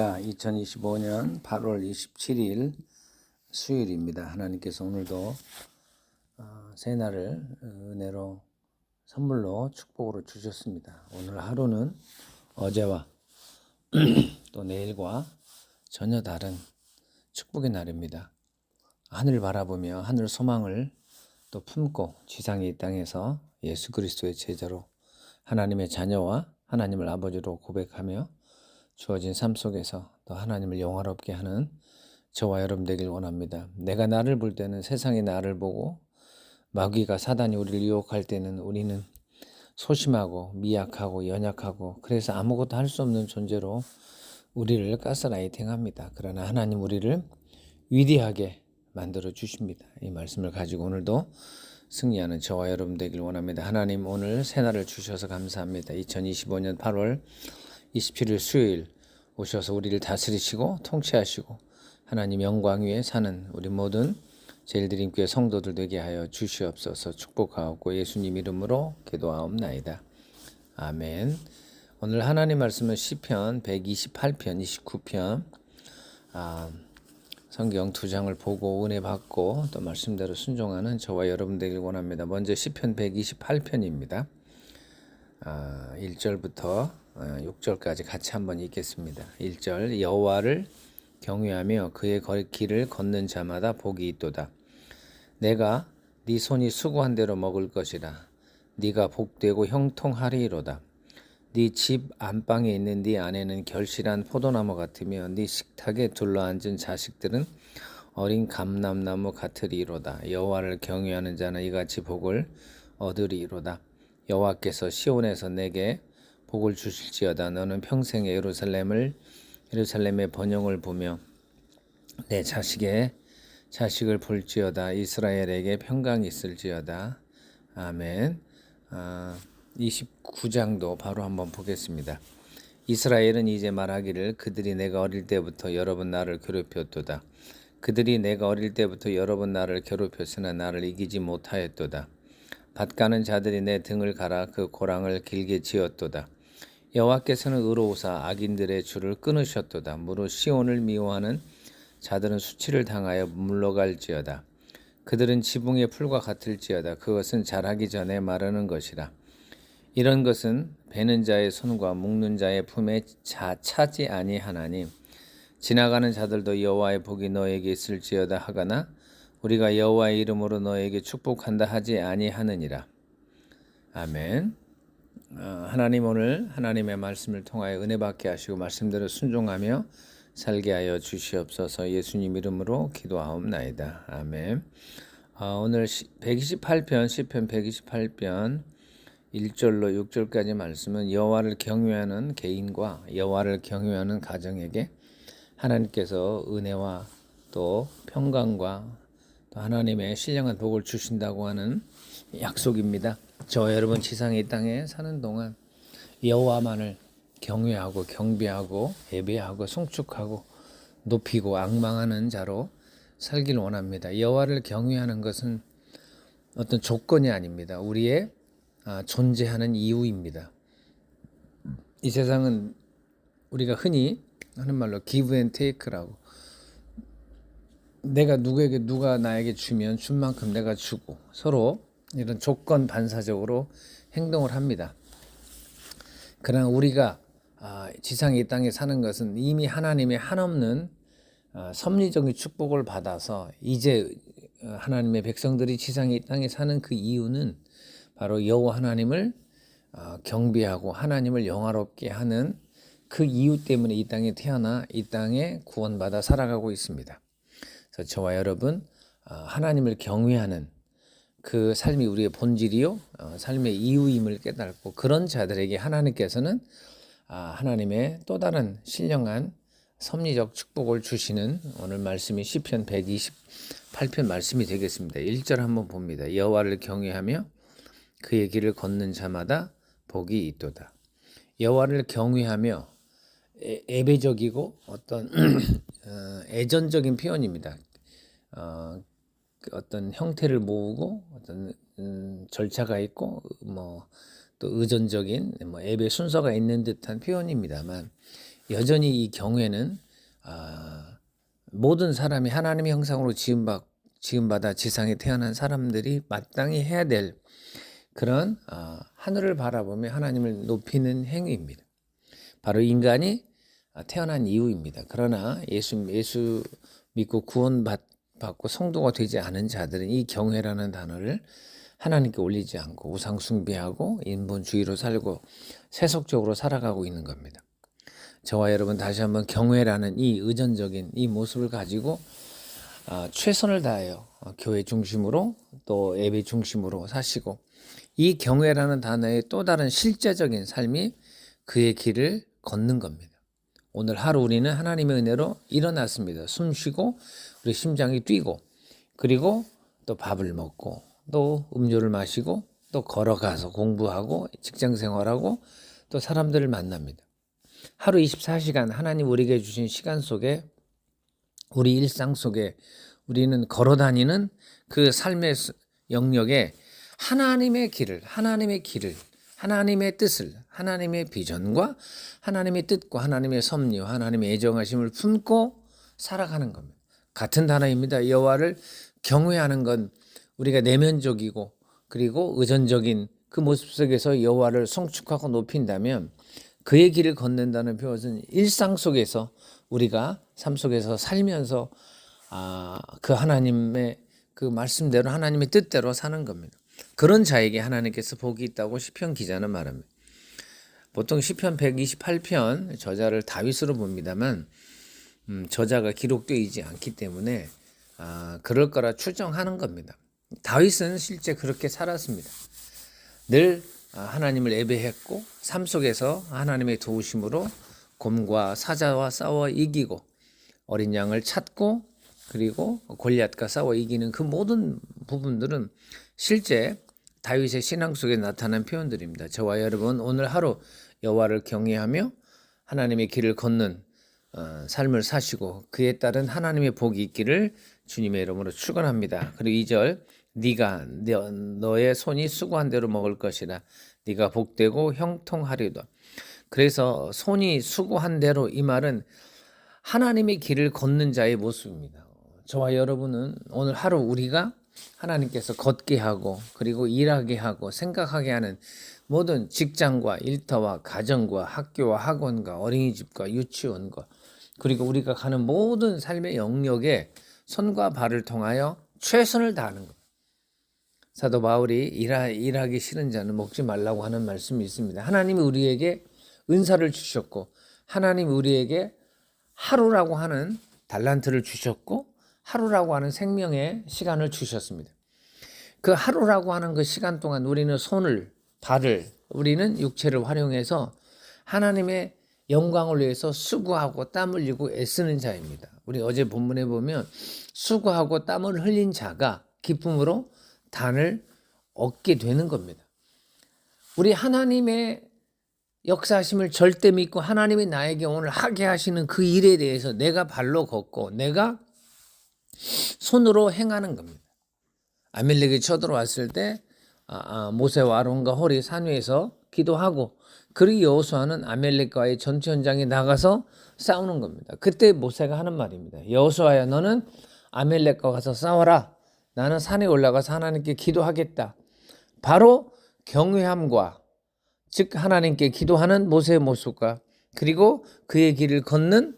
2025년 8월 27일 수요일입니다. 하나님께서 오늘도 새날을 은혜로 선물로 축복으로 주셨습니다. 오늘 하루는 어제와 또 내일과 전혀 다른 축복의 날입니다. 하늘 바라보며 하늘 소망을 또 품고 지상의 이 땅에서 예수 그리스도의 제자로 하나님의 자녀와 하나님을 아버지로 고백하며 주어진 삶 속에서 또 하나님을 영화롭게 하는 저와 여러분 되길 원합니다. 내가 나를 볼 때는 세상이 나를 보고 마귀가 사단이 우리를 유혹할 때는 우리는 소심하고 미약하고 연약하고 그래서 아무것도 할 수 없는 존재로 우리를 가스라이팅합니다. 그러나 하나님 우리를 위대하게 만들어 주십니다. 이 말씀을 가지고 오늘도 승리하는 저와 여러분 되길 원합니다. 하나님 오늘 새날을 주셔서 감사합니다. 2025년 8월 27일 수요일 오셔서 우리를 다스리시고 통치하시고 하나님 영광 위에 사는 우리 모든 제일드림교회 성도들 되게 하여 주시옵소서. 축복하옵고 예수님 이름으로 기도하옵나이다. 아멘. 오늘 하나님 말씀은 시편 128편 29편 성경 두 장을 보고 은혜 받고 또 말씀대로 순종하는 저와 여러분 되길 원합니다. 먼저 시편 128편입니다. 1절부터 6절까지 같이 한번 읽겠습니다. 1절 여호와를 경외하며 그의 길을 걷는 자마다 복이 있도다. 내가 네 손이 수고한 대로 먹을 것이라. 네가 복되고 형통하리이로다. 네 집 안방에 있는 네 아내는 결실한 포도나무 같으며 네 식탁에 둘러앉은 자식들은 어린 감람나무 같으리이로다. 여호와를 경외하는 자는 이같이 복을 얻으리이로다. 여호와께서 시온에서 내게 복을 주실지어다. 너는 평생에 예루살렘의 번영을 보며 내 자식을 볼지어다. 이스라엘에게 평강이 있을지어다. 아멘. 29장도 바로 한번 보겠습니다. 이스라엘은 이제 말하기를 그들이 내가 어릴 때부터 여러 번 나를 괴롭혔도다. 그들이 내가 어릴 때부터 여러 번 나를 괴롭혔으나 나를 이기지 못하였도다. 밭 가는 자들이 내 등을 갈아 그 고랑을 길게 지었도다. 여호와께서는 의로우사 악인들의 줄을 끊으셨도다. 무릇 시온을 미워하는 자들은 수치를 당하여 물러갈지어다. 그들은 지붕의 풀과 같을지어다. 그것은 자라기 전에 마르는 것이라. 이런 것은 베는 자의 손과 묶는 자의 품에 차지 아니하나니 지나가는 자들도 여호와의 복이 너에게 있을지어다 하거나 우리가 여호와의 이름으로 너에게 축복한다 하지 아니하느니라. 아멘. 하나님 오늘 하나님의 말씀을 통하여 은혜 받게 하시고 말씀대로 순종하며 살게 하여 주시옵소서. 예수님 이름으로 기도하옵나이다. 아멘. 오늘 128편 시편 128편 1절로 6절까지 말씀은 여호와를 경외하는 개인과 여호와를 경외하는 가정에게 하나님께서 은혜와 또 평강과 또 하나님의 신령한 복을 주신다고 하는 약속입니다. 저 여러분 지상의 땅에 사는 동안 여호와만을 경외하고 경배하고 예배하고 송축하고 높이고 앙망하는 자로 살길 원합니다. 여호와를 경외하는 것은 어떤 조건이 아닙니다. 우리의 존재하는 이유입니다. 이 세상은 우리가 흔히 하는 말로 give and take라고 누가 나에게 주면 준 만큼 내가 주고 서로 이런 조건 반사적으로 행동을 합니다. 그러나 우리가 지상의 이 땅에 사는 것은 이미 하나님의 한없는 섭리적인 축복을 받아서 이제 하나님의 백성들이 지상의 이 땅에 사는 그 이유는 바로 여호와 하나님을 경배하고 하나님을 영화롭게 하는 그 이유 때문에 이 땅에 태어나 이 땅에 구원받아 살아가고 있습니다. 그래서 저와 여러분 하나님을 경외하는 그 삶이 우리의 본질이요 삶의 이유임을 깨닫고 그런 자들에게 하나님께서는 하나님의 또 다른 신령한 섭리적 축복을 주시는 오늘 말씀이 시편 128편 말씀이 되겠습니다. 1절 한번 봅니다. 여호와를 경외하며 그의 길을 걷는 자마다 복이 있도다. 여호와를 경외하며 예배적이고 어떤 애전적인 표현입니다. 어떤 형태를 모으고 어떤 절차가 있고 또 의존적인 예배 순서가 있는 듯한 표현입니다만 여전히 이 경외는 모든 사람이 하나님의 형상으로 지음받아 지상에 태어난 사람들이 마땅히 해야 될 그런 하늘을 바라보며 하나님을 높이는 행위입니다. 바로 인간이 태어난 이유입니다. 그러나 예수 믿고 구원받고 성도가 되지 않은 자들은 이 경외라는 단어를 하나님께 올리지 않고 우상 숭배하고 인본주의로 살고 세속적으로 살아가고 있는 겁니다. 저와 여러분 다시 한번 경외라는 이 의존적인 이 모습을 가지고 최선을 다하여 교회 중심으로 또 예배 중심으로 사시고 이 경외라는 단어의 또 다른 실제적인 삶이 그의 길을 걷는 겁니다. 오늘 하루 우리는 하나님의 은혜로 일어났습니다. 숨 쉬고 우리 심장이 뛰고 그리고 또 밥을 먹고 또 음료를 마시고 또 걸어가서 공부하고 직장 생활하고 또 사람들을 만납니다. 하루 24시간 하나님 우리에게 주신 시간 속에 우리 일상 속에 우리는 걸어다니는 그 삶의 영역에 하나님의 길을 하나님의 뜻을 하나님의 비전과 하나님의 뜻과 하나님의 섭리와 하나님의 애정하심을 품고 살아가는 겁니다. 같은 단어입니다. 여호와를 경외하는 건 우리가 내면적이고 그리고 의존적인 그 모습 속에서 여호와를 송축하고 높인다면 그의 길을 걷는다는 표현은 일상 속에서 우리가 삶 속에서 살면서 그 하나님의 그 말씀대로 하나님의 뜻대로 사는 겁니다. 그런 자에게 하나님께서 복이 있다고 시편 기자는 말합니다. 보통 시편 128편 저자를 다윗으로 봅니다만 저자가 기록되어 있지 않기 때문에 그럴 거라 추정하는 겁니다. 다윗은 실제 그렇게 살았습니다. 늘 하나님을 예배했고 삶 속에서 하나님의 도우심으로 곰과 사자와 싸워 이기고 어린 양을 찾고 그리고 골리앗과 싸워 이기는 그 모든 부분들은 실제 다윗의 신앙 속에 나타난 표현들입니다. 저와 여러분 오늘 하루 여호와를 경외하며 하나님의 길을 걷는 삶을 사시고 그에 따른 하나님의 복이 있기를 주님의 이름으로 축원합니다. 그리고 2절 네가 너의 손이 수고한 대로 먹을 것이라 네가 복되고 형통하리로다. 그래서 손이 수고한 대로 이 말은 하나님의 길을 걷는 자의 모습입니다. 저와 여러분은 오늘 하루 우리가 하나님께서 걷게 하고 그리고 일하게 하고 생각하게 하는 모든 직장과 일터와 가정과 학교와 학원과 어린이집과 유치원과 그리고 우리가 가는 모든 삶의 영역에 손과 발을 통하여 최선을 다하는 것. 사도 바울이 일하기 싫은 자는 먹지 말라고 하는 말씀이 있습니다. 하나님이 우리에게 은사를 주셨고 하나님이 우리에게 하루라고 하는 달란트를 주셨고 하루라고 하는 생명의 시간을 주셨습니다. 그 하루라고 하는 그 시간 동안 우리는 손을, 발을, 우리는 육체를 활용해서 하나님의 영광을 위해서 수고하고 땀 흘리고 애쓰는 자입니다. 우리 어제 본문에 보면 수고하고 땀을 흘린 자가 기쁨으로 단을 얻게 되는 겁니다. 우리 하나님의 역사하심을 절대 믿고 하나님이 나에게 오늘 하게 하시는 그 일에 대해서 내가 발로 걷고 내가 손으로 행하는 겁니다. 아멜렉이 쳐들어왔을 때 모세와 아론과 홀이 산 위에서 기도하고 그리고 여호수아는 아멜렉과의 전투 현장에 나가서 싸우는 겁니다. 그때 모세가 하는 말입니다. 여호수아야 너는 아멜렉과 가서 싸워라. 나는 산에 올라가서 하나님께 기도하겠다. 바로 경외함과 즉 하나님께 기도하는 모세의 모습과 그리고 그의 길을 걷는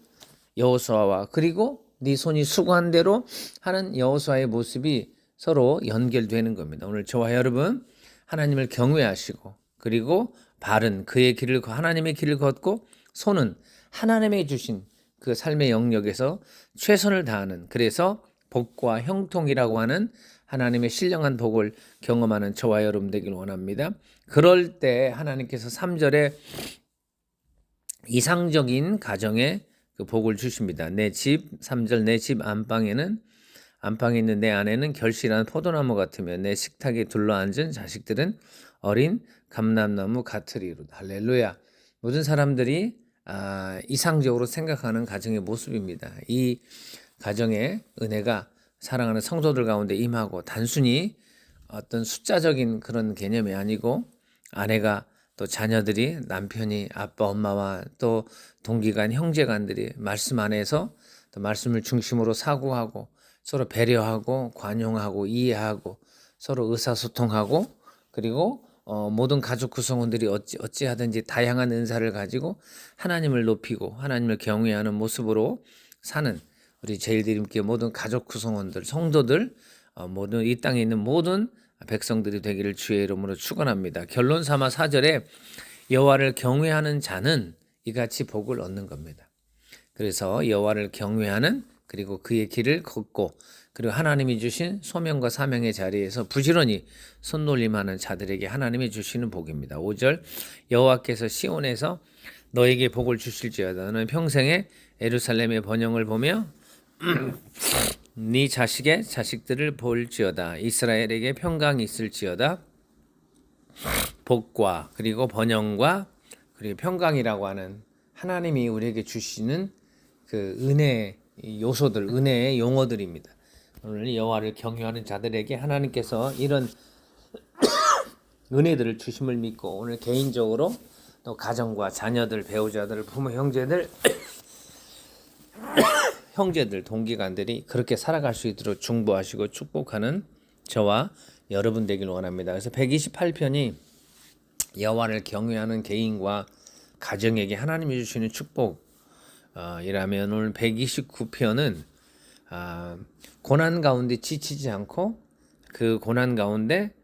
여호수아와 그리고 네 손이 수고한 대로 하는 여호수아의 모습이 서로 연결되는 겁니다. 오늘 저와 여러분 하나님을 경외하시고 그리고 발은 그의 길을 하나님의 길을 걷고 손은 하나님의 주신 그 삶의 영역에서 최선을 다하는 그래서 복과 형통이라고 하는 하나님의 신령한 복을 경험하는 저와 여러분 되길 원합니다. 그럴 때 하나님께서 3절에 이상적인 가정에 그 복을 주십니다. 내 집, 3절 내 집 안방에 있는 내 아내는 결실한 포도나무 같으며 내 식탁에 둘러앉은 자식들은 어린 감람나무 같으리로다. 할렐루야. 모든 사람들이 이상적으로 생각하는 가정의 모습입니다. 이 가정의 은혜가 사랑하는 성도들 가운데 임하고 단순히 어떤 숫자적인 그런 개념이 아니고 아내가 또 자녀들이 남편이 아빠 엄마와 또 동기간 형제간들이 말씀 안에서 또 말씀을 중심으로 사고하고 서로 배려하고 관용하고 이해하고 서로 의사소통하고 그리고 모든 가족 구성원들이 어찌하든지 다양한 은사를 가지고 하나님을 높이고 하나님을 경외하는 모습으로 사는 우리 제일드림교회 모든 가족 구성원들 성도들 모든 이 땅에 있는 모든 백성들이 되기를 주의 이름으로 축원합니다. 결론 삼아 4절에 여호와를 경외하는 자는 이같이 복을 얻는 겁니다. 그래서 여호와를 경외하는 그리고 그의 길을 걷고 그리고 하나님이 주신 소명과 사명의 자리에서 부지런히 손놀림하는 자들에게 하나님이 주시는 복입니다. 5절 여호와께서 시온에서 너에게 복을 주실지어다. 너는 평생에 예루살렘의 번영을 보며 네 자식의 자식들을 볼지어다. 이스라엘에게 평강이 있을지어다. 복과 그리고 번영과 그리고 평강이라고 하는 하나님이 우리에게 주시는 그 은혜의 요소들, 은혜의 용어들입니다. 오늘 여호와를 경외하는 자들에게 하나님께서 이런 은혜들을 주심을 믿고 오늘 개인적으로 또 가정과 자녀들, 배우자들, 부모, 형제들 동기간들이 그렇게 살아갈 수 있도록 중보하시고 축복하는 저와 여러분 되길 원합니다. 그래서 128편이 여호와를 경외하는 개인과 가정에게 하나님이 주시는 축복이라면 오늘 129편은 고난 가운데 지치지 않고 그 고난 가운데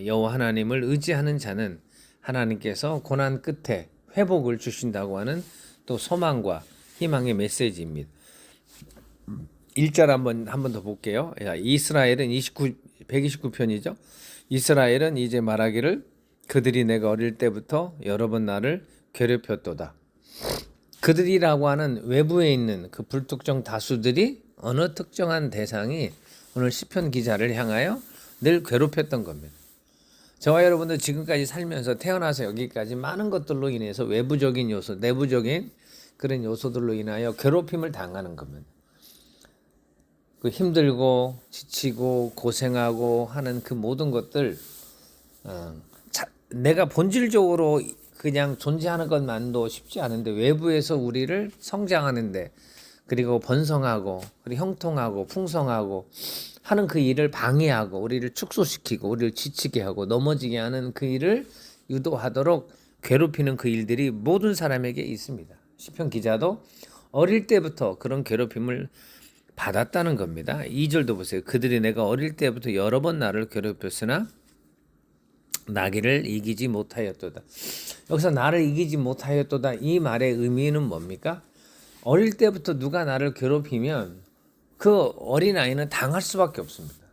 여호와 하나님을 의지하는 자는 하나님께서 고난 끝에 회복을 주신다고 하는 또 소망과 희망의 메시지입니다. 1절 한번 더 볼게요. 이스라엘은 129편이죠. 이스라엘은 이제 말하기를 그들이 내가 어릴 때부터 여러 번 나를 괴롭혔도다. 그들이라고 하는 외부에 있는 그 불특정 다수들이 어느 특정한 대상이 오늘 시편 기자를 향하여 늘 괴롭혔던 겁니다. 저와 여러분들 지금까지 살면서 태어나서 여기까지 많은 것들로 인해서 외부적인 요소, 내부적인 그런 요소들로 인하여 괴롭힘을 당하는 겁니다. 그 힘들고 지치고 고생하고 하는 그 모든 것들 내가 본질적으로 그냥 존재하는 것만도 쉽지 않은데 외부에서 우리를 성장하는데 그리고 번성하고 그리고 형통하고 풍성하고 하는 그 일을 방해하고 우리를 축소시키고 우리를 지치게 하고 넘어지게 하는 그 일을 유도하도록 괴롭히는 그 일들이 모든 사람에게 있습니다. 시편 기자도 어릴 때부터 그런 괴롭힘을 받았다는 겁니다. 2절도 보세요. 그들이 내가 어릴 때부터 여러 번 나를 괴롭혔으나 나기를 이기지 못하였도다. 여기서 나를 이기지 못하였도다 이 말의 의미는 뭡니까? 어릴 때부터 누가 나를 괴롭히면 그 어린아이는 당할 수밖에 없습니다.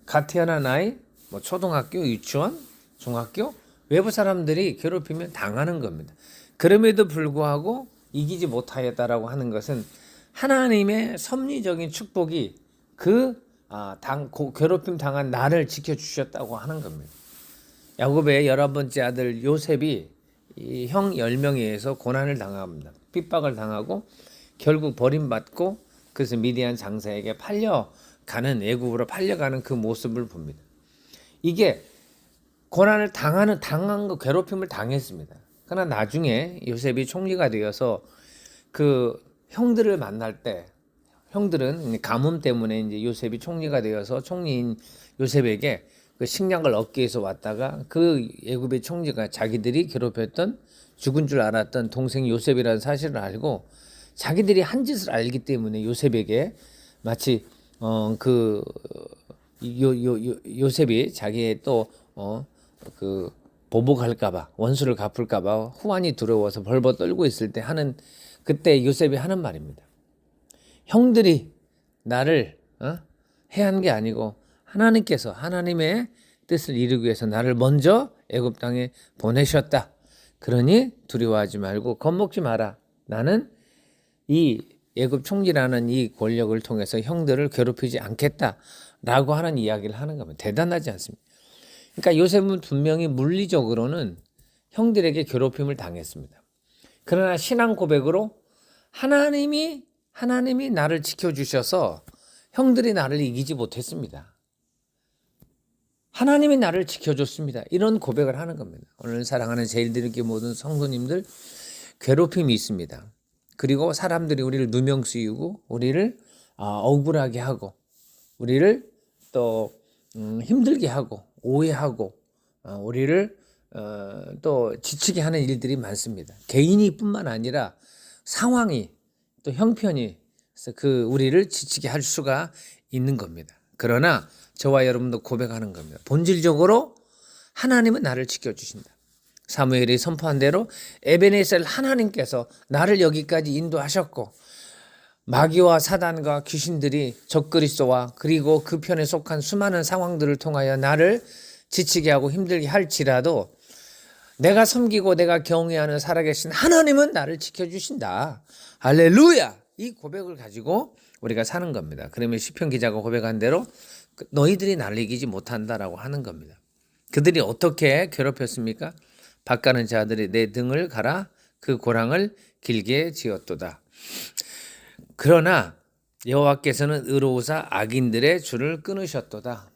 갓 태어난 아이, 초등학교, 유치원, 중학교 외부 사람들이 괴롭히면 당하는 겁니다. 그럼에도 불구하고 이기지 못하였다라고 하는 것은 하나님의 섭리적인 축복이 괴롭힘 당한 나를 지켜주셨다고 하는 겁니다. 야곱의 11번째 아들 요셉이 형 10명에 의해서 고난을 당합니다. 핍박을 당하고 결국 버림받고 그래서 미디안 장사에게 애굽으로 팔려가는 그 모습을 봅니다. 이게 고난을 당한 거 괴롭힘을 당했습니다. 그러나 나중에 요셉이 총리가 되어서 그 형들을 만날 때 형들은 가뭄 때문에 이제 요셉이 총리가 되어서 총리인 요셉에게 그 식량을 얻기 위해서 왔다가 그 애굽의 총리가 자기들이 괴롭혔던 죽은 줄 알았던 동생 요셉이라는 사실을 알고 자기들이 한 짓을 알기 때문에 요셉에게 마치 요셉이 자기의 또 그 보복할까봐 원수를 갚을까봐 후환이 두려워서 벌벌 떨고 있을 때 하는 그때 요셉이 하는 말입니다. 형들이 나를 해한 게 아니고 하나님께서 하나님의 뜻을 이루기 위해서 나를 먼저 애굽 땅에 보내셨다. 그러니 두려워하지 말고 겁먹지 마라. 나는 이 애굽 총리라는 이 권력을 통해서 형들을 괴롭히지 않겠다라고 하는 이야기를 하는 겁니다. 대단하지 않습니까? 그러니까 요셉은 분명히 물리적으로는 형들에게 괴롭힘을 당했습니다. 그러나 신앙 고백으로 하나님이 나를 지켜주셔서 형들이 나를 이기지 못했습니다. 하나님이 나를 지켜줬습니다. 이런 고백을 하는 겁니다. 오늘 사랑하는 제일드림교회 모든 성도님들, 괴롭힘이 있습니다. 그리고 사람들이 우리를 누명 쓰이고 우리를 억울하게 하고 우리를 또 힘들게 하고 오해하고 우리를 또 지치게 하는 일들이 많습니다. 개인이 뿐만 아니라 상황이 또 형편이 우리를 지치게 할 수가 있는 겁니다. 그러나 저와 여러분도 고백하는 겁니다. 본질적으로 하나님은 나를 지켜주신다. 사무엘이 선포한 대로 에베네셀 하나님께서 나를 여기까지 인도하셨고 마귀와 사단과 귀신들이 적그리스도와 그리고 그 편에 속한 수많은 상황들을 통하여 나를 지치게 하고 힘들게 할지라도 내가 섬기고 내가 경외하는 살아계신 하나님은 나를 지켜주신다. 할렐루야! 이 고백을 가지고 우리가 사는 겁니다. 그러면 시편 기자가 고백한 대로 너희들이 나를 이기지 못한다라고 하는 겁니다. 그들이 어떻게 괴롭혔습니까? 밭가는 자들이 내 등을 갈아 그 고랑을 길게 지었도다. 그러나 여호와께서는 의로우사 악인들의 줄을 끊으셨도다.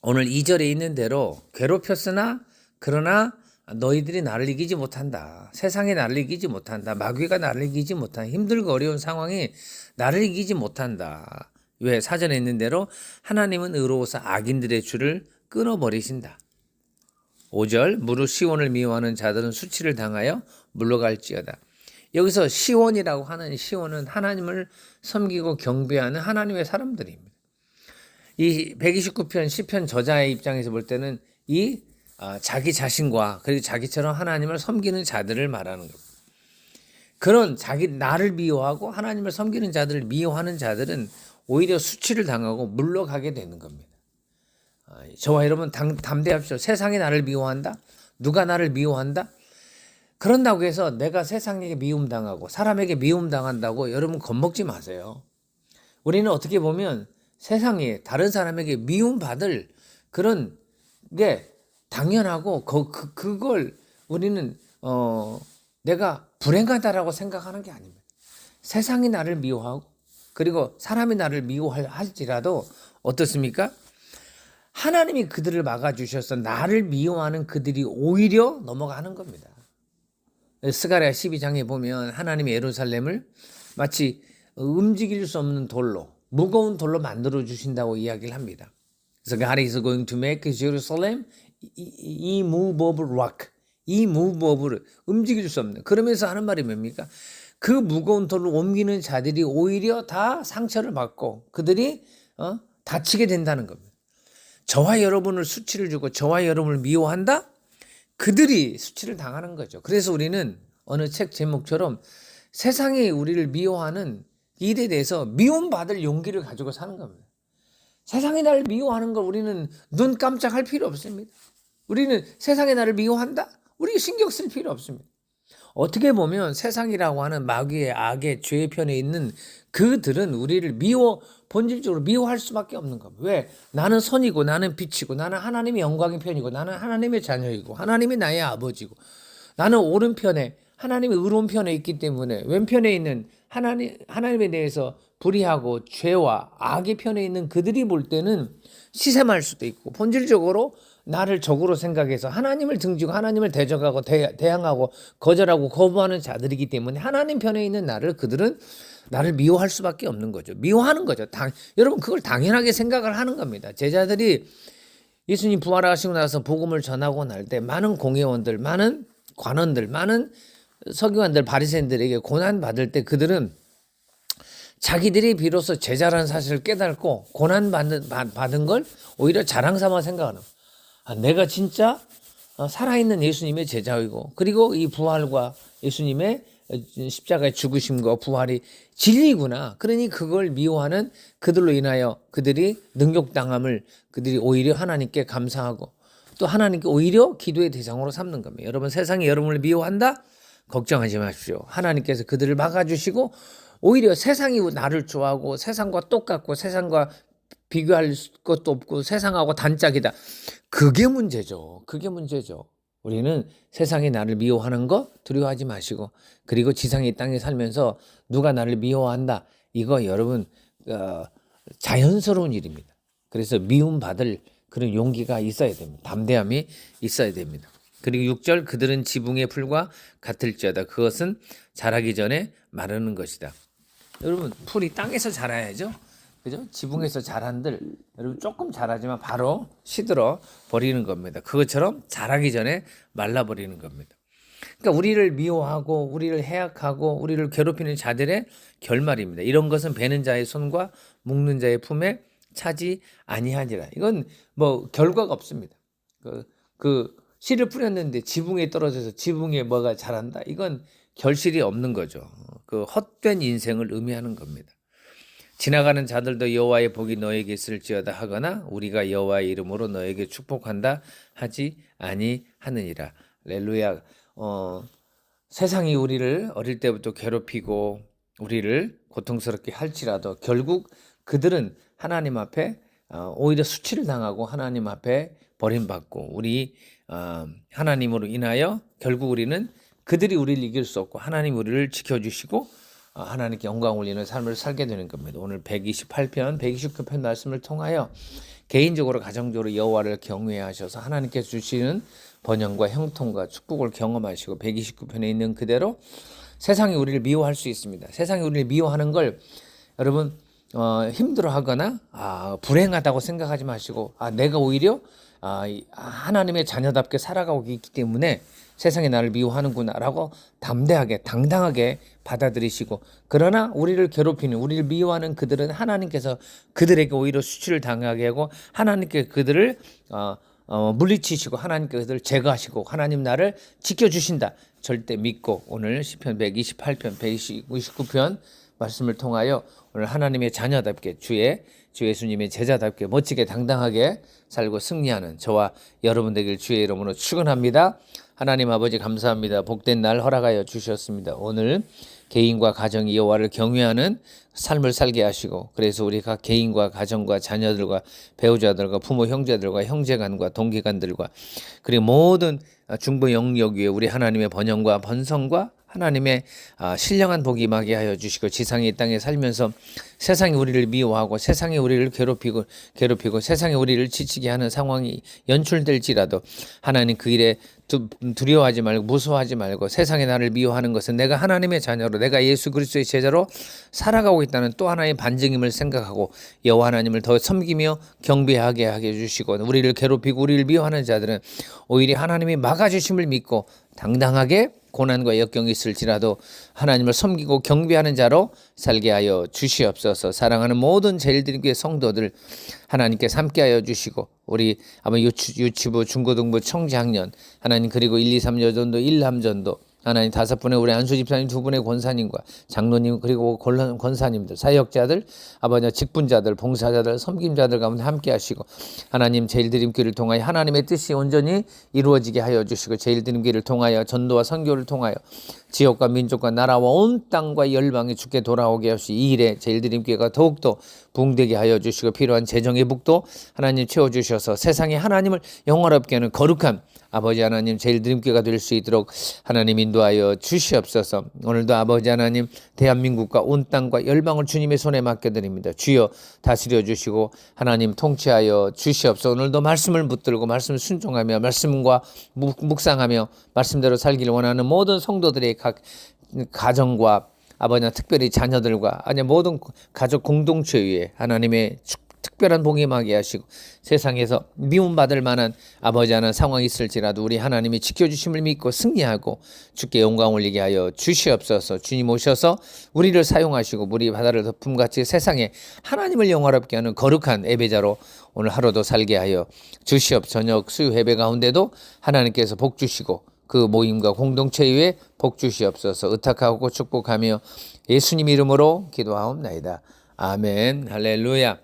오늘 2절에 있는 대로 괴롭혔으나 그러나 너희들이 나를 이기지 못한다. 세상이 나를 이기지 못한다. 마귀가 나를 이기지 못한다. 힘들고 어려운 상황이 나를 이기지 못한다. 왜? 사전에 있는 대로 하나님은 의로우사 악인들의 줄을 끊어버리신다. 5절 무릇 시온을 미워하는 자들은 수치를 당하여 물러갈지어다. 여기서 시온이라고 하는 시온은 하나님을 섬기고 경배하는 하나님의 사람들입니다. 이 129편 시편 저자의 입장에서 볼 때는 이 자기 자신과 그리고 자기처럼 하나님을 섬기는 자들을 말하는 겁니다. 그런 나를 미워하고 하나님을 섬기는 자들을 미워하는 자들은 오히려 수치를 당하고 물러가게 되는 겁니다. 저와 여러분 담대합시다. 세상이 나를 미워한다? 누가 나를 미워한다? 그런다고 해서 내가 세상에게 미움당하고 사람에게 미움당한다고 여러분 겁먹지 마세요. 우리는 어떻게 보면 세상에 다른 사람에게 미움받을 그런 게 당연하고 그걸 우리는 내가 불행하다라고 생각하는 게 아닙니다. 세상이 나를 미워하고 그리고 사람이 나를 미워할지라도 어떻습니까? 하나님이 그들을 막아주셔서 나를 미워하는 그들이 오히려 넘어가는 겁니다. 스가랴 12장에 보면 하나님이 예루살렘을 마치 움직일 수 없는 돌로 무거운 돌로 만들어 주신다고 이야기를 합니다. 그래서 God is going to make Jerusalem immovable rock. immovable 움직일 수 없는. 그러면서 하는 말이 뭡니까? 그 무거운 돌을 옮기는 자들이 오히려 다 상처를 받고 그들이 다치게 된다는 겁니다. 저와 여러분을 수치를 주고 저와 여러분을 미워한다? 그들이 수치를 당하는 거죠. 그래서 우리는 어느 책 제목처럼 세상이 우리를 미워하는 일에 대해서 미움받을 용기를 가지고 사는 겁니다. 세상이 나를 미워하는 걸 우리는 눈 깜짝할 필요 없습니다. 우리는 세상이 나를 미워한다? 우리 신경 쓸 필요 없습니다. 어떻게 보면 세상이라고 하는 마귀의 악의 죄의 편에 있는 그들은 우리를 본질적으로 미워할 수밖에 없는 겁니다. 왜? 나는 선이고 나는 빛이고 나는 하나님의 영광의 편이고 나는 하나님의 자녀이고 하나님이 나의 아버지고 나는 오른편에 하나님의 의로운 편에 있기 때문에 왼편에 있는 하나님에 대해서 불의하고 죄와 악의 편에 있는 그들이 볼 때는 시샘할 수도 있고 본질적으로 나를 적으로 생각해서 하나님을 등지고 하나님을 대적하고 대항하고 거절하고 거부하는 자들이기 때문에 하나님 편에 있는 그들은 나를 미워할 수밖에 없는 거죠. 미워하는 거죠. 여러분 그걸 당연하게 생각을 하는 겁니다. 제자들이 예수님 부활하시고 나서 복음을 전하고 날 때 많은 공회원들, 많은 관원들, 많은 서기관들, 바리새인들에게 고난받을 때 그들은 자기들이 비로소 제자라는 사실을 깨닫고 고난받은 걸 오히려 자랑 삼아 생각하는 거예요. 내가 진짜 살아있는 예수님의 제자이고 그리고 이 부활과 예수님의 십자가의 죽으심과 부활이 진리구나. 그러니 그걸 미워하는 그들로 인하여 그들이 능욕당함을 그들이 오히려 하나님께 감사하고 또 하나님께 오히려 기도의 대상으로 삼는 겁니다. 여러분 세상이 여러분을 미워한다? 걱정하지 마십시오. 하나님께서 그들을 막아주시고 오히려 세상이 나를 좋아하고 세상과 똑같고 세상과 비교할 것도 없고 세상하고 단짝이다. 그게 문제죠. 그게 문제죠. 우리는 세상이 나를 미워하는 거 두려워하지 마시고 그리고 지상의 땅에 살면서 누가 나를 미워한다. 이거 여러분 자연스러운 일입니다. 그래서 미움받을 그런 용기가 있어야 됩니다. 담대함이 있어야 됩니다. 그리고 6절 그들은 지붕의 풀과 같을지어다. 그것은 자라기 전에 마르는 것이다. 여러분 풀이 땅에서 자라야죠. 그죠? 지붕에서 자란들 여러분 조금 자라지만 바로 시들어 버리는 겁니다. 그것처럼 자라기 전에 말라버리는 겁니다. 그러니까 우리를 미워하고 우리를 해악하고 우리를 괴롭히는 자들의 결말입니다. 이런 것은 베는 자의 손과 묶는 자의 품에 차지 아니하니라. 이건 뭐 결과가 없습니다. 그 씨를 뿌렸는데 지붕에 떨어져서 지붕에 뭐가 자란다. 이건 결실이 없는 거죠. 그 헛된 인생을 의미하는 겁니다. 지나가는 자들도 여호와의 복이 너에게 있을지어다 하거나 우리가 여호와의 이름으로 너에게 축복한다 하지 아니하느니라. 할렐루야. 세상이 우리를 어릴 때부터 괴롭히고 우리를 고통스럽게 할지라도 결국 그들은 하나님 앞에 오히려 수치를 당하고 하나님 앞에 버림받고 우리 하나님으로 인하여 결국 우리는 그들이 우리를 이길 수 없고 하나님 우리를 지켜주시고 하나님께 영광 올리는 삶을 살게 되는 겁니다. 오늘 128편, 129편 말씀을 통하여 개인적으로 가정적으로 여호와를 경외하셔서 하나님께서 주시는 번영과 형통과 축복을 경험하시고 129편에 있는 그대로 세상이 우리를 미워할 수 있습니다. 세상이 우리를 미워하는 걸 여러분 힘들어하거나 불행하다고 생각하지 마시고 내가 오히려 하나님의 자녀답게 살아가고 있기 때문에 세상이 나를 미워하는구나라고 담대하게 당당하게 받아들이시고 그러나 우리를 괴롭히는 우리를 미워하는 그들은 하나님께서 그들에게 오히려 수치를 당하게 하고 하나님께 그들을 물리치시고 하나님께 그들을 제거하시고 하나님 나를 지켜주신다. 절대 믿고 오늘 시편 128편 129편 말씀을 통하여 오늘 하나님의 자녀답게 주 예수님의 제자답게 멋지게 당당하게 살고 승리하는 저와 여러분 되길 주의 이름으로 축원합니다. 하나님 아버지 감사합니다. 복된 날 허락하여 주셨습니다. 오늘 개인과 가정이 여호와를 경외하는 삶을 살게 하시고 그래서 우리가 개인과 가정과 자녀들과 배우자들과 부모 형제들과 형제간과 동기간들과 그리고 모든 중보 영역 위에 우리 하나님의 번영과 번성과 하나님의 신령한 복이 임하게 하여 주시고 지상의 땅에 살면서 세상이 우리를 미워하고 세상이 우리를 괴롭히고 세상이 우리를 지치게 하는 상황이 연출될지라도 하나님 그 일에 두려워하지 말고 무서워하지 말고 세상에 나를 미워하는 것은 내가 하나님의 자녀로 내가 예수 그리스도의 제자로 살아가고 있다는 또 하나의 반증임을 생각하고 여호와 하나님을 더 섬기며 경배하게 하게 해주시고 우리를 괴롭히고 우리를 미워하는 자들은 오히려 하나님이 막아주심을 믿고 당당하게 고난과 역경이 있을지라도 하나님을 섬기고 경배하는 자로 살게 하여 주시옵소서. 사랑하는 모든 제일드림교회 성도들 하나님께 함께하여 주시고 우리 아마 유치부 중고등부 청장년 하나님 그리고 1, 2, 3여전도 1남전도 하나님 5분의 우리 안수 집사님 2분의 권사님과 장로님 그리고 권사님들 사역자들 아버지 직분자들 봉사자들 섬김자들 가운데 함께 하시고 하나님 제일드림교회를 통하여 하나님의 뜻이 온전히 이루어지게 하여 주시고 제일드림교회를 통하여 전도와 선교를 통하여 지역과 민족과 나라와 온 땅과 열방이 주께 돌아오게 하시고 이 일에 제일드림교회가 더욱더 부흥되게 하여 주시고 필요한 재정의 북도 하나님 채워주셔서 세상에 하나님을 영원롭게 하는 거룩한 아버지 하나님 제일드림교회가 될 수 있도록 하나님 인도하여 주시옵소서. 오늘도 아버지 하나님 대한민국과 온 땅과 열방을 주님의 손에 맡겨드립니다. 주여 다스려 주시고 하나님 통치하여 주시옵소서. 오늘도 말씀을 붙들고 말씀을 순종하며 말씀과 묵상하며 말씀대로 살기를 원하는 모든 성도들의 각 가정과 아버지나 특별히 자녀들과 모든 가족 공동체 위에 하나님의 특별한 복이 임하게 하시고 세상에서 미움받을 만한 아버지 하는 상황이 있을지라도 우리 하나님이 지켜주심을 믿고 승리하고 주께 영광 올리게 하여 주시옵소서. 주님 오셔서 우리를 사용하시고 우리 바다를 덮음같이 세상에 하나님을 영화롭게 하는 거룩한 예배자로 오늘 하루도 살게 하여 주시옵소서. 저녁 수요 예배 가운데도 하나님께서 복 주시고 그 모임과 공동체 위에 복 주시옵소서. 의탁하고 축복하며 예수님 이름으로 기도하옵나이다. 아멘. 할렐루야.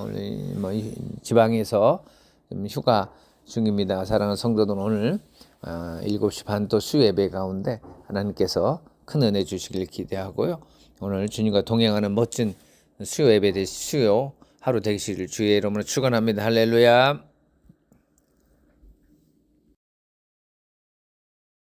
우리 지방에서 휴가 중입니다. 사랑하는 성도들 오늘 7시 반 또 수요 예배 가운데 하나님께서 큰 은혜 주시길 기대하고요. 오늘 주님과 동행하는 멋진 수요 예배 수요 하루 되시기를 주의 이름으로 축원합니다. 할렐루야.